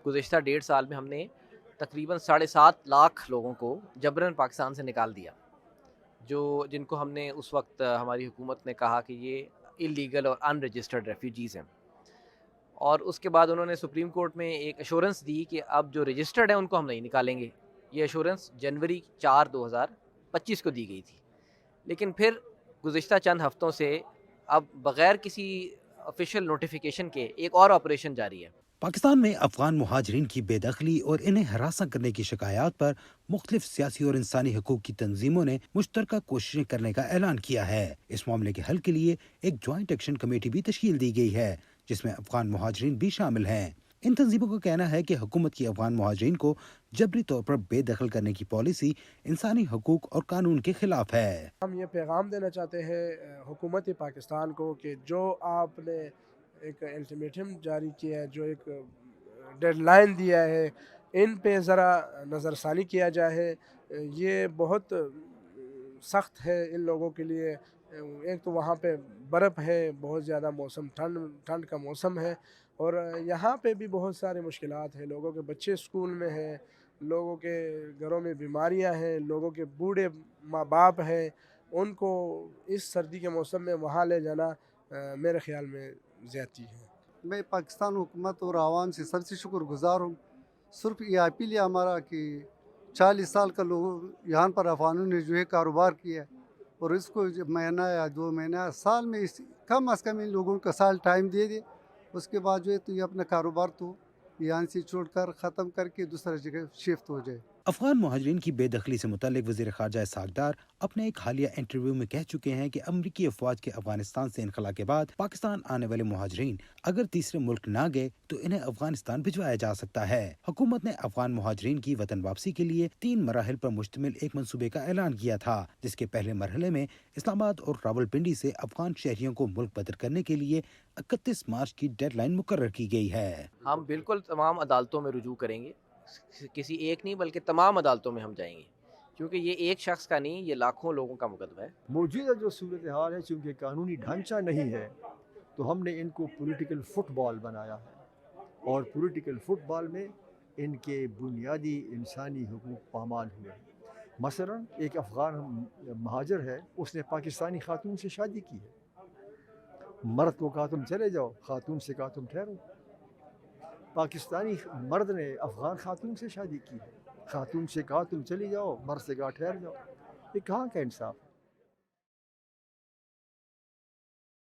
گزشتہ 1.5 سال میں ہم نے تقریباً 7.5 لاکھ لوگوں کو جبراً پاکستان سے نکال دیا، جن کو ہم نے اس وقت ہماری حکومت نے کہا کہ یہ اللیگل اور ان رجسٹرڈ ریفیوجیز ہیں، اور اس کے بعد انہوں نے سپریم کورٹ میں ایک ایشورنس دی کہ اب جو رجسٹرڈ ہیں ان کو ہم نہیں نکالیں گے۔ یہ ایشورنس جنوری 4 2025 کو دی گئی تھی، لیکن پھر گزشتہ چند ہفتوں سے اب بغیر کسی آفیشیل نوٹیفیکیشن کے ایک اور آپریشن جاری ہے۔ پاکستان میں افغان مہاجرین کی بے دخلی اور انہیں ہراساں کرنے کی شکایات پر مختلف سیاسی اور انسانی حقوق کی تنظیموں نے مشترکہ کوششیں کرنے کا اعلان کیا ہے۔ اس معاملے کے حل کے لیے ایک جوائنٹ ایکشن کمیٹی بھی تشکیل دی گئی ہے، جس میں افغان مہاجرین بھی شامل ہیں۔ ان تنظیموں کا کہنا ہے کہ حکومت کی افغان مہاجرین کو جبری طور پر بے دخل کرنے کی پالیسی انسانی حقوق اور قانون کے خلاف ہے۔ ہم یہ پیغام دینا چاہتے ہیں حکومت پاکستان کو کہ جو آپ نے ایک الٹیمیٹم جاری کیا ہے، جو ایک ڈیڈ لائن دیا ہے، ان پہ ذرا نظر ثانی کیا جائے۔ یہ بہت سخت ہے ان لوگوں کے لیے۔ ایک تو وہاں پہ برف ہے، بہت زیادہ موسم ٹھنڈ کا موسم ہے، اور یہاں پہ بھی بہت سارے مشکلات ہیں۔ لوگوں کے بچے اسکول میں ہیں، لوگوں کے گھروں میں بیماریاں ہیں، لوگوں کے بوڑھے ماں باپ ہیں، ان کو اس سردی کے موسم میں وہاں لے جانا میرے خیال میں زیادتی ہے۔ میں پاکستان حکومت اور عوام سے سب سے شکر گزار ہوں۔ صرف یہ اپیل ہے ہمارا کہ 40 سال کا لوگ یہاں پر افغانوں نے جو ہے کاروبار کیا ہے، اور اس کو جب مہینہ یا 2 مہینہ سال میں کم از کم ان لوگوں کا سال ٹائم دے دے، اس کے بعد جو ہے تو یہ اپنا کاروبار تو یہاں سے چھوڑ کر ختم کر کے دوسرا جگہ شفٹ ہو جائے۔ افغان مہاجرین کی بے دخلی سے متعلق وزیر خارجہ اسحاق ڈار اپنے ایک حالیہ انٹرویو میں کہہ چکے ہیں کہ امریکی افواج کے افغانستان سے انخلا کے بعد پاکستان آنے والے مہاجرین اگر تیسرے ملک نہ گئے تو انہیں افغانستان بھجوایا جا سکتا ہے۔ حکومت نے افغان مہاجرین کی وطن واپسی کے لیے 3 مراحل پر مشتمل ایک منصوبے کا اعلان کیا تھا، جس کے پہلے مرحلے میں اسلام آباد اور راولپنڈی سے افغان شہریوں کو ملک بدر کرنے کے لیے 31 مارچ کی ڈیڈ لائن مقرر کی گئی ہے۔ ہم بالکل تمام عدالتوں میں رجوع کریں گے، کسی ایک نہیں بلکہ تمام عدالتوں میں ہم جائیں گے، کیونکہ یہ ایک شخص کا نہیں، یہ لاکھوں لوگوں کا مقدمہ ہے۔ موجودہ جو صورتحال ہے، چونکہ قانونی ڈھانچہ نہیں ہے، تو ہم نے ان کو پولیٹیکل فٹ بال بنایا ہے، اور پولیٹیکل فٹ بال میں ان کے بنیادی انسانی حقوق پامال ہوئے ہیں۔ مثلا ایک افغان مہاجر ہے، اس نے پاکستانی خاتون سے شادی کی ہے۔ مرد کو کہا تم چلے جاؤ، خاتون سے کہا تم ٹھہرو۔ پاکستانی مرد نے افغان خاتون سے شادی کی ہے، خاتون سے کہا تم چلی جاؤ، مرد سے کہا ٹھہر جاؤ۔ یہ کہاں کا انصاف؟